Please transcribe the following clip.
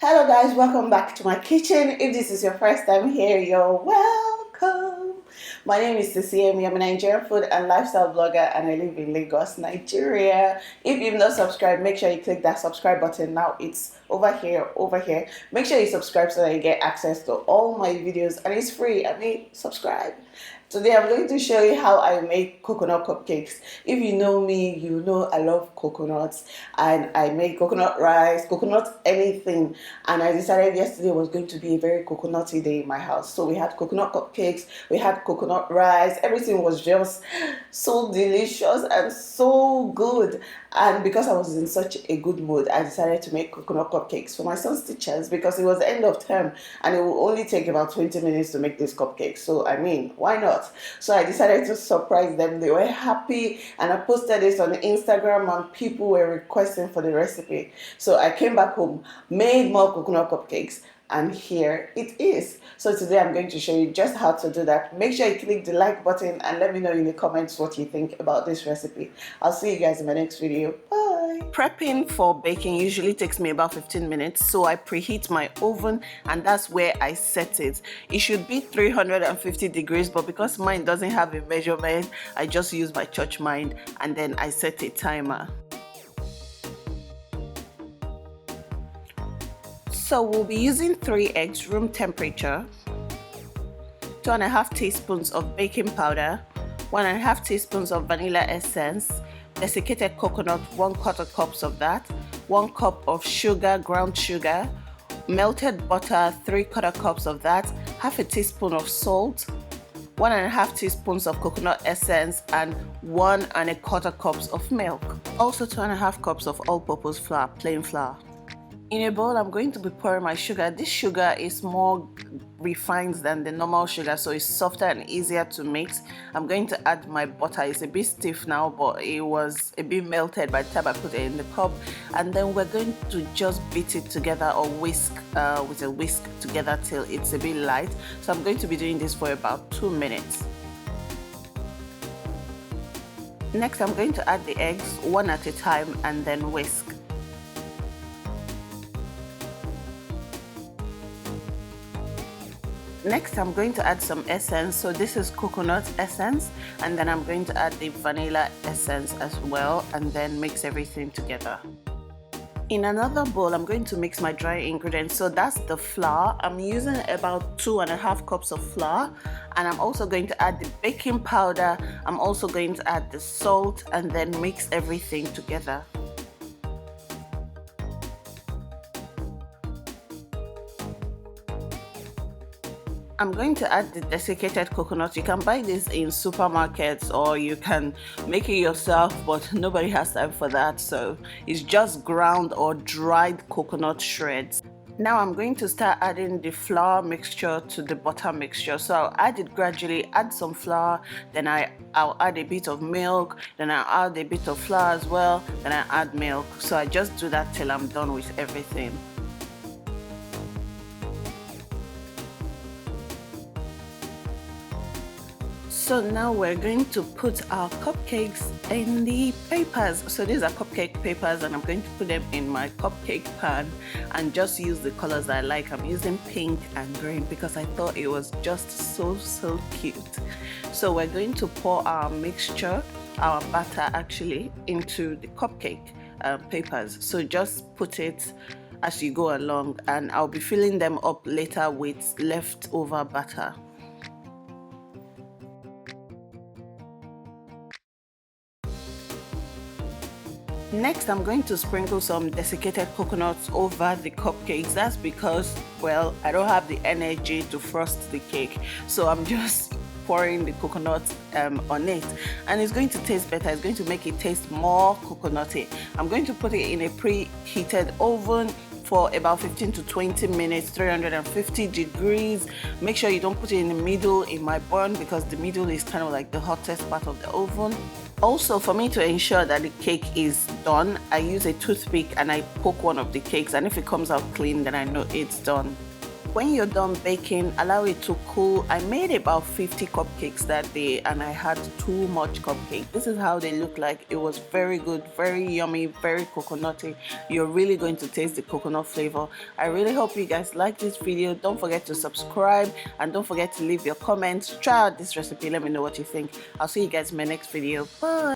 Hello guys, welcome back to my kitchen. If this is your first time here, you're welcome. My name is Cecilia. I'm a Nigerian food and lifestyle blogger and I live in Lagos, Nigeria. If you've not subscribed, make sure you click that subscribe button. Now it's over here. Make sure you subscribe so that you get access to all my videos and it's free. Subscribe. Today I'm going to show you how I make coconut cupcakes. If you know me, you know I love coconuts and I make coconut rice, coconut anything. And I decided yesterday was going to be a very coconutty day in my house. So we had coconut cupcakes, we had coconut rice, everything was just so delicious and so good. And because I was in such a good mood, I decided to make coconut cupcakes for my son's teachers because it was the end of term and it will only take about 20 minutes to make this cupcake. So why not? So I decided to surprise them. They were happy and I posted this on Instagram and people were requesting for the recipe. So I came back home, made more coconut cupcakes, and here it is. So today I'm going to show you just how to do that. Make sure you click the like button and let me know in the comments what you think about this recipe. I'll see you guys in my next video. Bye. Prepping for baking usually takes me about 15 minutes, so I preheat my oven and that's where I set it. It should be 350 degrees, but because mine doesn't have a measurement, I just use my church mind and then I set a timer. So we'll be using 3 eggs room temperature, 2.5 teaspoons of baking powder, 1.5 teaspoons of vanilla essence, desiccated coconut 1/4 cups of that, 1 cup of sugar, ground sugar, melted butter 3/4 cups of that, half a teaspoon of salt, 1.5 teaspoons of coconut essence and 1.25 cups of milk. Also 2.5 cups of all-purpose flour, plain flour. In a bowl, I'm going to be pouring my sugar. This sugar is more refined than the normal sugar, so it's softer and easier to mix. I'm going to add my butter. It's a bit stiff now, but it was a bit melted by the time I put it in the cup. And then we're going to just beat it together or whisk with a whisk together till it's a bit light. So I'm going to be doing this for about 2 minutes. Next, I'm going to add the eggs one at a time and then whisk. Next, I'm going to add some essence. So this is coconut essence, and then I'm going to add the vanilla essence as well, and then mix everything together. In another bowl, I'm going to mix my dry ingredients. So that's the flour. I'm using about 2.5 cups of flour, and I'm also going to add the baking powder. I'm also going to add the salt, and then mix everything together. I'm going to add the desiccated coconut. You can buy this in supermarkets or you can make it yourself, but nobody has time for that, so it's just ground or dried coconut shreds. Now I'm going to start adding the flour mixture to the butter mixture. So I'll add it gradually, add some flour, then I'll add a bit of milk, then I'll add a bit of flour as well, then I add milk. So I just do that till I'm done with everything. So now we're going to put our cupcakes in the papers. So these are cupcake papers and I'm going to put them in my cupcake pan and just use the colors I like. I'm using pink and green because I thought it was just so cute. So we're going to pour our mixture, our batter actually, into the cupcake papers. So just put it as you go along and I'll be filling them up later with leftover batter. Next, I'm going to sprinkle some desiccated coconuts over the cupcakes. That's because, well, I don't have the energy to frost the cake, so I'm just pouring the coconuts on it, and it's going to taste better. It's going to make it taste more coconutty. I'm going to put it in a preheated oven for about 15 to 20 minutes, 350 degrees. Make sure you don't put it in the middle in my burn because the middle is kind of like the hottest part of the oven. Also, for me to ensure that the cake is done, I use a toothpick and I poke one of the cakes, and if it comes out clean, then I know it's done. When you're done baking, allow it to cool. I made about 50 cupcakes that day and I had too much cupcake. This is how they look like. It was very good, very yummy, very coconutty. You're really going to taste the coconut flavor. I really hope you guys like this video. Don't forget to subscribe and don't forget to leave your comments. Try out this recipe. Let me know what you think. I'll see you guys in my next video. Bye.